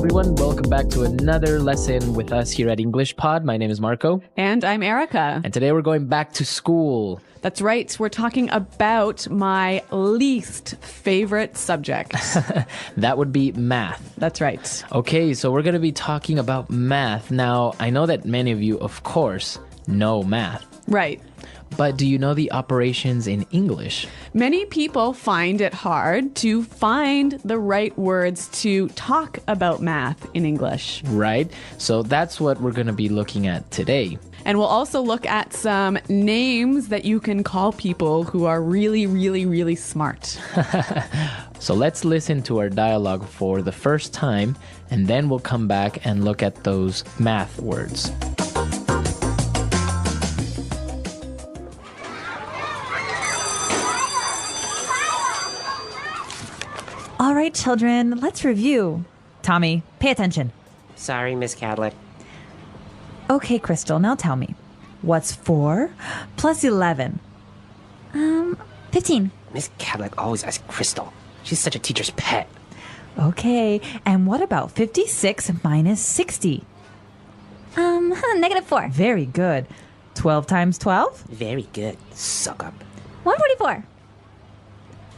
everyone. Welcome back to another lesson with us here at English Pod. My name is Marco. And I'm Erica. And today we're going back to school. That's right. We're talking about my least favorite subject. That would be math. That's right. Okay, so we're going to be talking about math. Now, I know that many of you, of course, know math. Right. But do you know the operations in English? Many people find it hard to find the right words to talk about math in English. Right? So that's what we're going to be looking at today. And we'll also look at some names that you can call people who are really, really, really smart. So let's listen to our dialogue for the first time, and then we'll come back and look at those math words. All right, children, let's review. Tommy, pay attention. Sorry, Miss Cadlick. Okay, Crystal, now tell me. What's 4 plus 11? 15. Miss Cadlick always asks Crystal. She's such a teacher's pet. Okay, and what about 56 minus 60? -4. Very good. 12 times 12? Very good. Suck up. 144.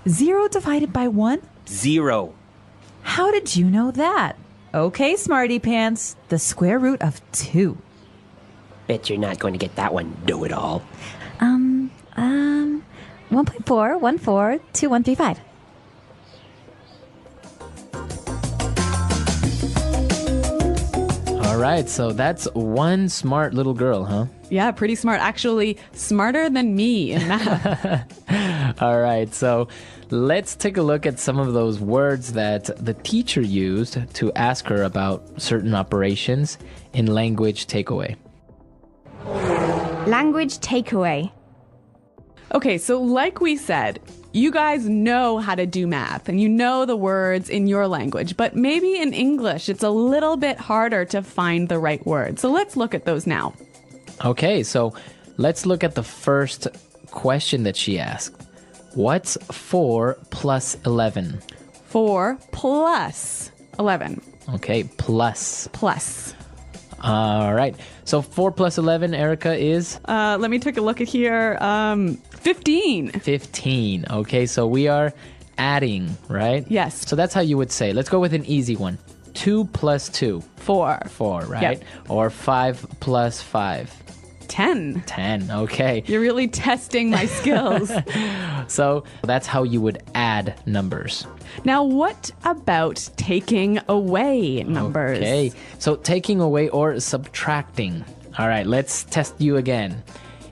0 divided by 1? 0. How did you know that? Okay, smarty pants, the square root of 2. Bet you're not going to get that one, know-it-all. 1.4, 14, 2135. All right, so that's one smart little girl, huh? Yeah, pretty smart. Actually, smarter than me in math. All right, so let's take a look at some of those words that the teacher used to ask her about certain operations in language takeaway. Language takeaway. Okay, so like we said, you guys know how to do math and you know the words in your language, but maybe in English it's a little bit harder to find the right word. So let's look at those now. Okay, so let's look at the first question that she asked. What's 4 plus 11? 4 plus 11. Okay, plus. Plus. All right. So 4 plus 11, Erica, is? Let me take a look at here. 15. 15. Okay, so we are adding, right? Yes. So that's how you would say. Let's go with an easy one. 2 plus 2. 4. 4, right? Yep. Or 5 plus 5. 10. 10. Okay. You're really testing my skills. So that's how you would add numbers. Now, what about taking away numbers? Okay. So taking away or subtracting. All right, let's test you again.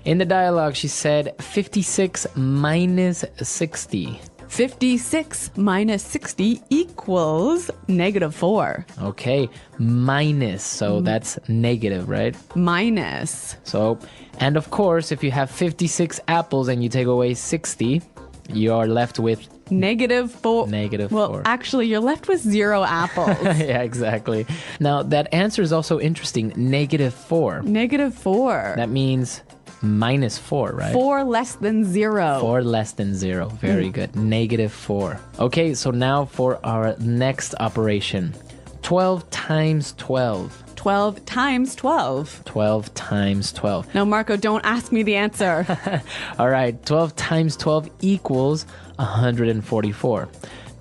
In the dialogue, she said 56 minus 60. 56 minus 60 equals -4. Okay, minus. So that's negative, right? Minus. So, and of course, if you have 56 apples and you take away 60, you are left with -4. -4. Well, actually, you're left with 0 apples. Yeah, exactly. Now, that answer is also interesting. -4. -4. That means -4, right? 4 less than 0. 4 less than 0. Very good. -4. Okay, so now for our next operation. 12 times 12. 12 times 12. 12 times 12. Now, Marco, don't ask me the answer. All right, 12 times 12 equals 144.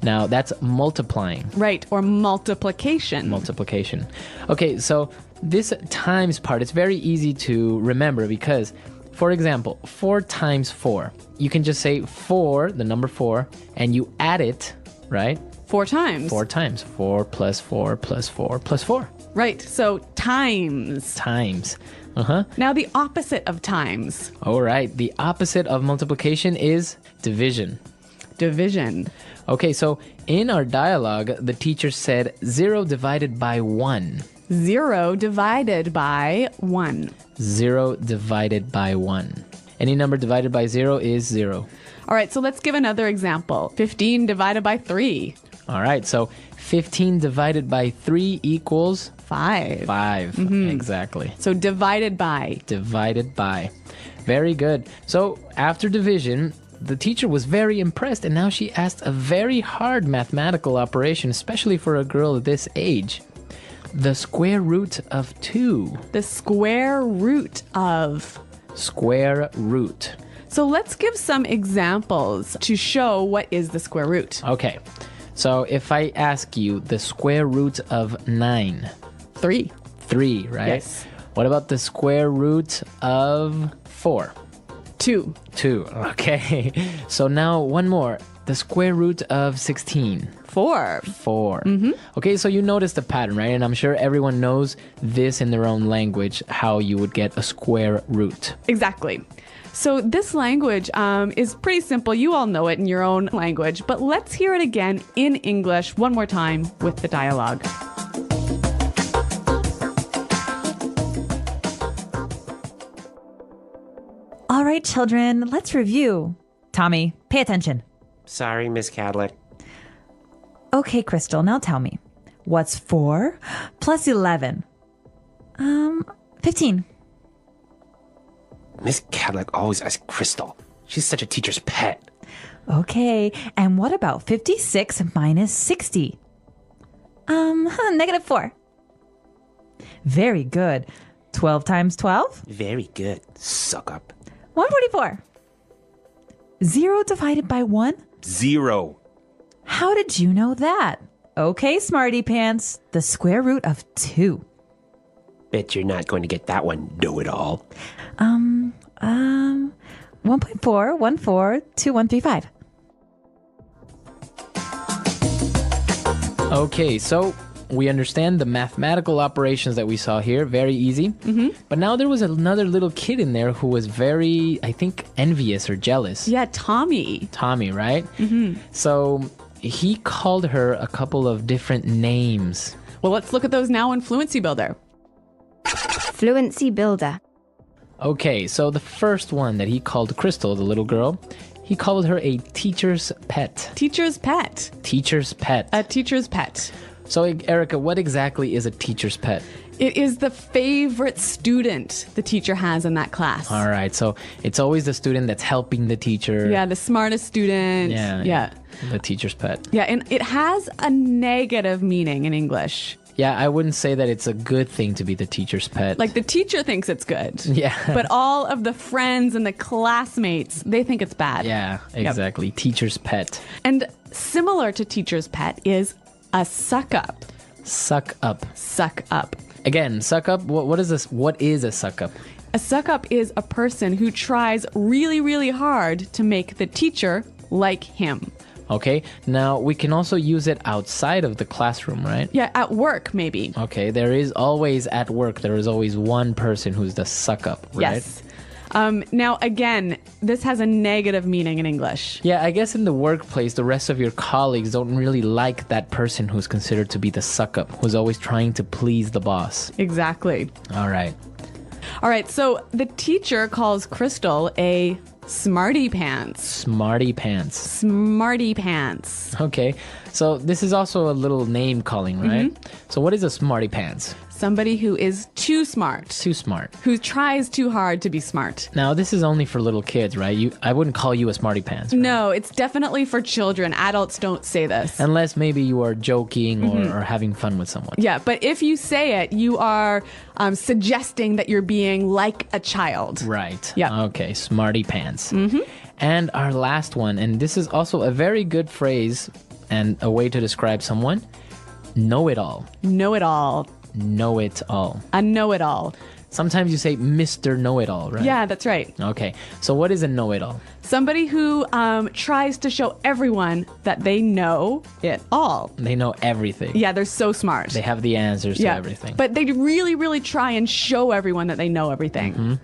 Now, that's multiplying. Right, or multiplication. Multiplication. Okay, so this times part, it's very easy to remember because, for example, 4 times 4. You can just say 4, the number 4, and you add it, right? 4 times. 4 times. 4 plus 4 plus 4 plus 4. Right, so times. Times. Now, the opposite of times. All right, the opposite of multiplication is division. Division. Okay, so in our dialogue, the teacher said 0 divided by 1. 0 divided by 1. 0 divided by 1. Any number divided by 0 is 0. All right, so let's give another example. 15 divided by 3. All right, so 15 divided by 3 equals 5. 5. Exactly. So divided by. Divided by. Very good. So after division, the teacher was very impressed, and now she asked a very hard mathematical operation, especially for a girl this age. The square root of 2. The square root of. Square root. So let's give some examples to show what is the square root. Okay. So if I ask you the square root of 9. 3. 3, right? Yes. What about the square root of 4? 2. 2. Okay. So now one more. The square root of 16. 4. 4. Okay, so you notice the pattern, right? And I'm sure everyone knows this in their own language, how you would get a square root. Exactly. So this language is pretty simple. You all know it in your own language, but let's hear it again in English one more time with the dialogue. All right, children, let's review. Tommy, pay attention. Sorry, Miss Cadlick. Okay, Crystal, now tell me. What's 4 plus 11? 15. Miss Cadlick always asks Crystal. She's such a teacher's pet. Okay, and what about 56 minus 60? Negative 4. Very good. 12 times 12? Very good. Suck up. 144. 0 divided by 1? 0. How did you know that? Okay, smarty pants. The square root of 2. Bet you're not going to get that one, know-it-all. 1.4142135. Okay, so we understand the mathematical operations that we saw here. Very easy. But now there was another little kid in there who was very, I think, envious or jealous. Yeah, Tommy. Tommy, right? So he called her a couple of different names. Well, let's look at those now in Fluency Builder. Fluency builder. Okay, so the first one that he called Crystal, the little girl, he called her a teacher's pet. Teacher's pet. Teacher's pet. A teacher's pet. So, Erica, what exactly is a teacher's pet? It is the favorite student the teacher has in that class. All right, so it's always the student that's helping the teacher. Yeah, the smartest student. Yeah. The teacher's pet. Yeah, and it has a negative meaning in English. Yeah, I wouldn't say that it's a good thing to be the teacher's pet. Like the teacher thinks it's good. Yeah. But all of the friends and the classmates, they think it's bad. Yeah, exactly. Teacher's pet. And similar to teacher's pet is a suck up. Suck up. Suck up. Again, suck up. What is this? What is a suck up? A suck up is a person who tries really, really hard to make the teacher like him. Okay, now we can also use it outside of the classroom, right? Yeah, at work, maybe. Okay, there is always at work, there is always one person who's the suck up, right? Yes. Now, again, this has a negative meaning in English. Yeah, I guess in the workplace, the rest of your colleagues don't really like that person who's considered to be the suck up, who's always trying to please the boss. Exactly. All right. All right, so the teacher calls Crystal a smarty pants. Smarty pants. Smarty pants. Okay, so this is also a little name calling, right? So what is a smarty pants? Somebody who is too smart. Too smart. Who tries too hard to be smart. Now, this is only for little kids, right? I wouldn't call you a smarty pants. Right? No, it's definitely for children. Adults don't say this. Unless maybe you are joking or having fun with someone. Yeah, but if you say it, you are suggesting that you're being like a child. Right. Yeah. Okay, smarty pants. And our last one, and this is also a very good phrase and a way to describe someone, know-it-all. Know-it-all. Know-it-all. A know-it-all. Sometimes you say Mr. Know-it-all, right? Yeah, that's right. Okay, so what is a know-it-all? Somebody who tries to show everyone that they know it all. They know everything. Yeah, they're so smart. They have the answers to everything. But they really, really try and show everyone that they know everything.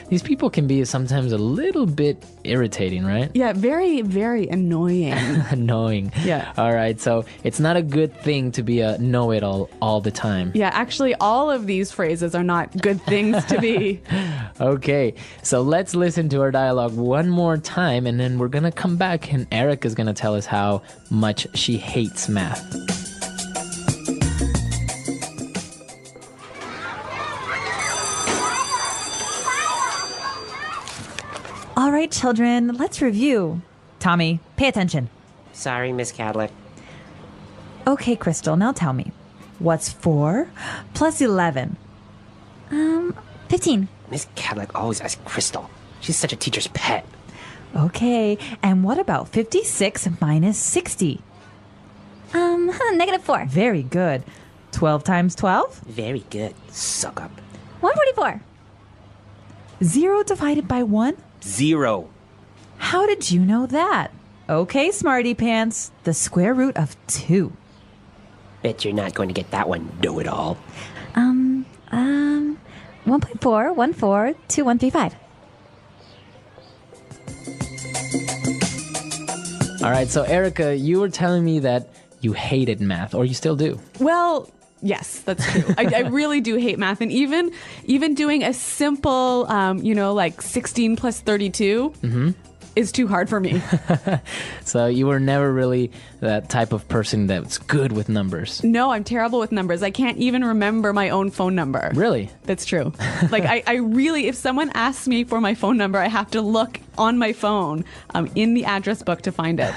These people can be sometimes a little bit irritating, right? Yeah, very, very annoying. Annoying. Yeah. All right, so it's not a good thing to be a know-it-all all the time. Yeah, actually, all of these phrases are not good things to be. Okay, so let's listen to our dialogue one more time, and then we're gonna come back and Erica's gonna tell us how much she hates math. All right, children, let's review. Tommy, pay attention. Sorry, Miss Cadlick. Okay, Crystal, now tell me. What's 4 plus 11? 15. Miss Cadillac always asks Crystal. She's such a teacher's pet. Okay, and what about 56 minus 60? -4. Very good. 12 times 12? Very good. Suck up. 144. 0 divided by 1? 0. How did you know that? Okay, smarty pants. The square root of 2. Bet you're not going to get that one, know-it-all. 1.4142135. All right, so Erica, you were telling me that you hated math, or you still do. Well, yes, that's true. I really do hate math. And even doing a simple, like 16 plus 32 is too hard for me. So you were never really that type of person that's good with numbers. No, I'm terrible with numbers. I can't even remember my own phone number. Really? That's true. Like, I really, if someone asks me for my phone number, I have to look on my phone in the address book to find it.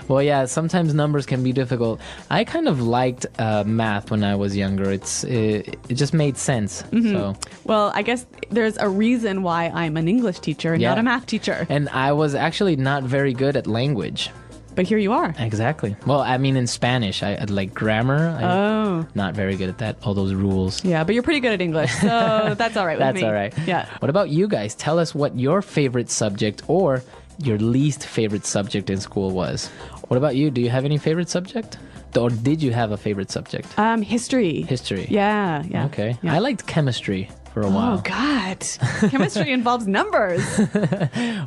Well, yeah, sometimes numbers can be difficult. I kind of liked math when I was younger. It just made sense. So. Well, I guess there's a reason why I'm an English teacher and Yeah. not a math teacher. And I was actually not very good at language. But here you are. Exactly. Well, I mean, in Spanish, I like grammar. Not very good at that. All those rules. Yeah, but you're pretty good at English, so that's all right with That's me. all right. Yeah. What about you guys? Tell us what your favorite subject or your least favorite subject in school was. What about you? Do you have any favorite subject? Or did you have a favorite subject? History. History. Yeah. Okay. Yeah. I liked chemistry for a while. Oh, God. Chemistry involves numbers.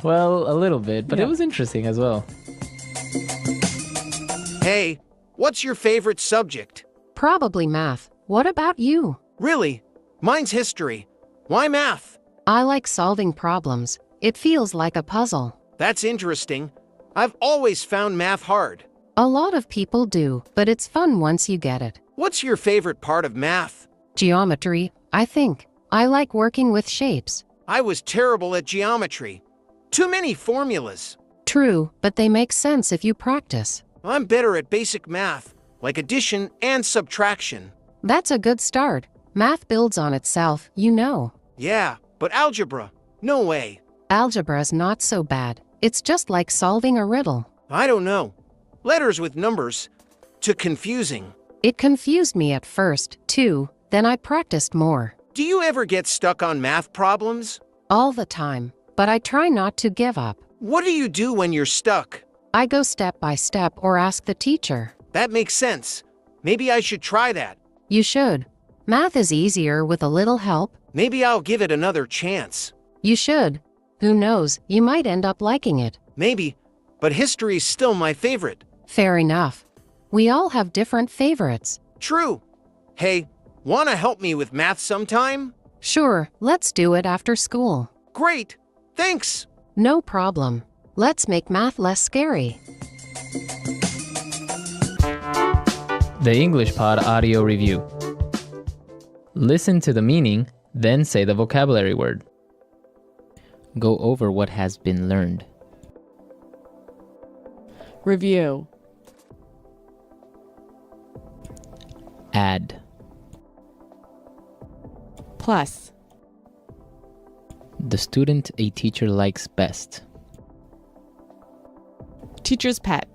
Well, a little bit, but Yeah. it was interesting as well. Hey, what's your favorite subject? Probably math. What about you? Really? Mine's history. Why math? I like solving problems. It feels like a puzzle. That's interesting. I've always found math hard. A lot of people do, but it's fun once you get it. What's your favorite part of math? Geometry, I think. I like working with shapes. I was terrible at geometry. Too many formulas. True, but they make sense if you practice. I'm better at basic math, like addition and subtraction. That's a good start. Math builds on itself, you know. Yeah, but algebra? No way. Algebra's not so bad. It's just like solving a riddle. I don't know. Letters with numbers. Too confusing. It confused me at first, too. Then I practiced more. Do you ever get stuck on math problems? All the time. But I try not to give up. What do you do when you're stuck? I go step by step or ask the teacher. That makes sense. Maybe I should try that. You should. Math is easier with a little help. Maybe I'll give it another chance. You should. Who knows, you might end up liking it. Maybe, but history's still my favorite. Fair enough. We all have different favorites. True. Hey, wanna help me with math sometime? Sure, let's do it after school. Great. Thanks. No problem. Let's make math less scary. The English Pod Audio Review. Listen to the meaning, then say the vocabulary word. Go over what has been learned. Review. Add. Plus. The student a teacher likes best. Teacher's pet.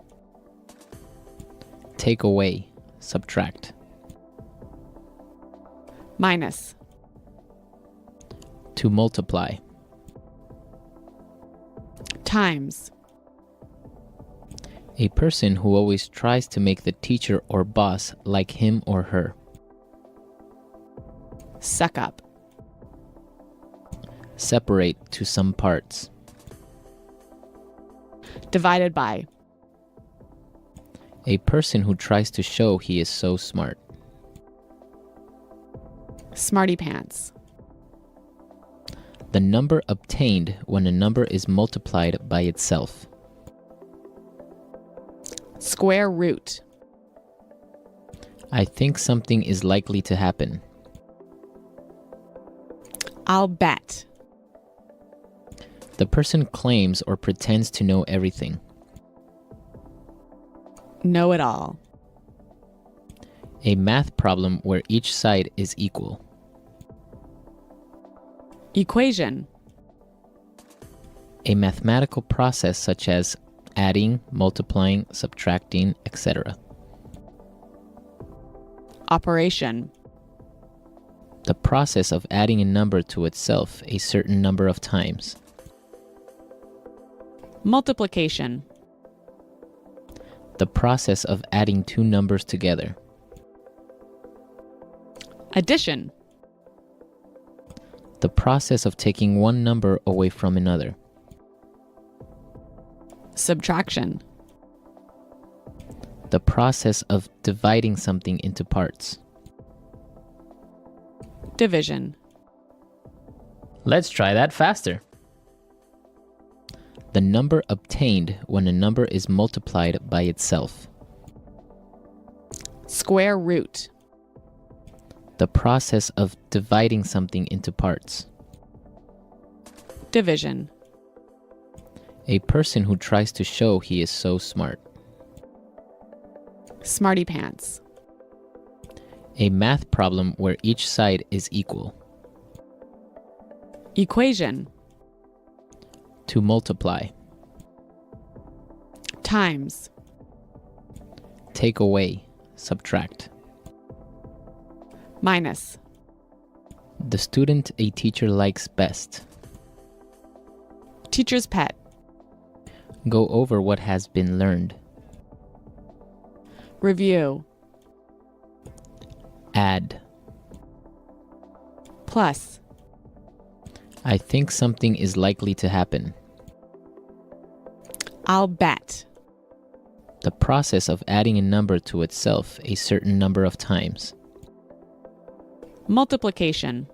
Take away. Subtract. Minus. To multiply. Times. A person who always tries to make the teacher or boss like him or her. Suck up. Separate to some parts. Divided by. A person who tries to show he is so smart. Smarty pants. The number obtained when a number is multiplied by itself. Square root. I think something is likely to happen. I'll bet. The person claims or pretends to know everything. Know it all. A math problem where each side is equal. Equation. A mathematical process such as adding, multiplying, subtracting, etc. Operation. The process of adding a number to itself a certain number of times. Multiplication. The process of adding two numbers together. Addition. The process of taking one number away from another. Subtraction. The process of dividing something into parts. Division. Let's try that faster. The number obtained when a number is multiplied by itself. Square root. The process of dividing something into parts. Division. A person who tries to show he is so smart. Smarty pants. A math problem where each side is equal. Equation. To multiply. Times. Take away. Subtract. Minus. The student a teacher likes best. Teacher's pet. Go over what has been learned. Review. Add. Plus. I think something is likely to happen. I'll bet. The process of adding a number to itself a certain number of times. Multiplication.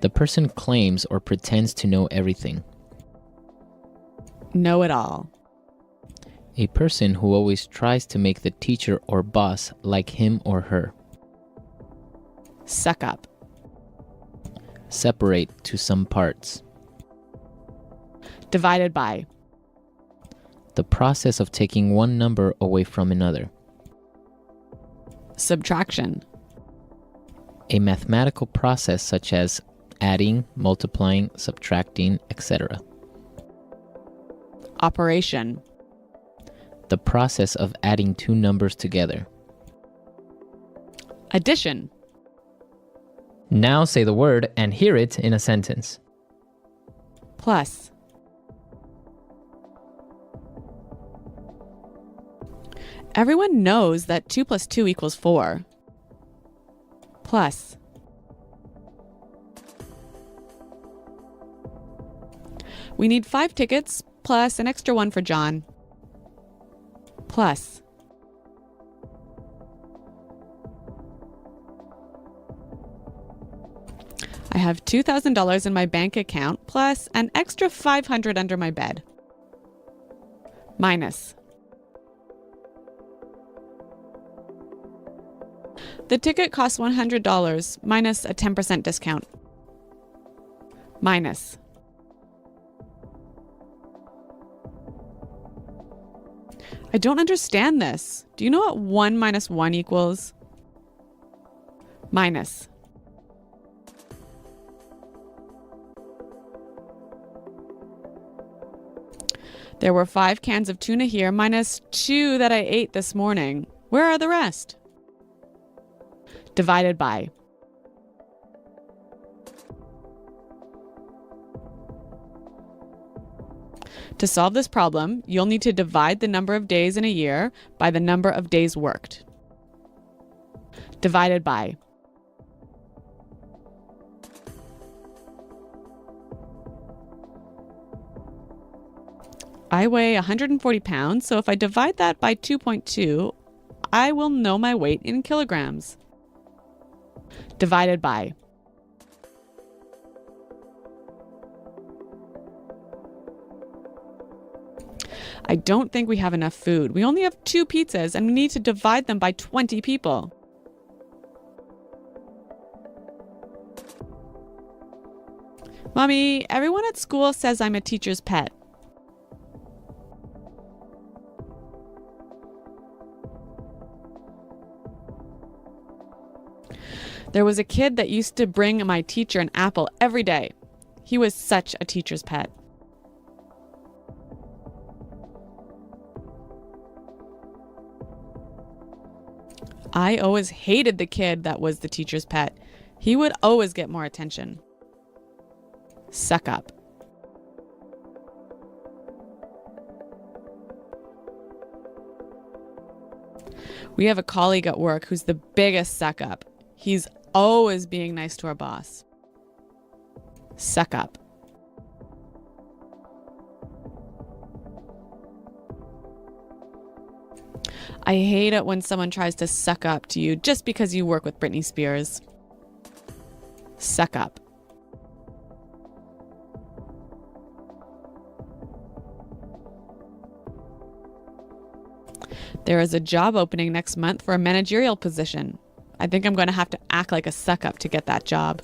The person claims or pretends to know everything. Know it all. A person who always tries to make the teacher or boss like him or her. Suck up. Separate to some parts. Divided by. The process of taking one number away from another. Subtraction. A mathematical process such as adding, multiplying, subtracting, etc. Operation. The process of adding two numbers together. Addition. Now say the word and hear it in a sentence. Plus. Everyone knows that 2 plus 2 equals 4. Plus. We need 5 tickets plus an extra one for John. Plus. I have $2,000 in my bank account plus an extra $500 under my bed. Minus. The ticket costs $100 minus a 10% discount. Minus. I don't understand this. Do you know what 1 minus 1 equals? Minus. There were 5 cans of tuna here minus 2 that I ate this morning. Where are the rest? Divided by. To solve this problem, you'll need to divide the number of days in a year by the number of days worked. Divided by. I weigh 140 pounds, so if I divide that by 2.2, I will know my weight in kilograms. Divided by. I don't think we have enough food. We only have 2 pizzas and we need to divide them by 20 people. Mommy, everyone at school says I'm a teacher's pet. There was a kid that used to bring my teacher an apple every day. He was such a teacher's pet. I always hated the kid that was the teacher's pet. He would always get more attention. Suck up. We have a colleague at work who's the biggest suck up. He's always being nice to our boss. Suck up. I hate it when someone tries to suck up to you just because you work with Britney Spears. Suck up. There is a job opening next month for a managerial position. I think I'm going to have to act like a suck up to get that job.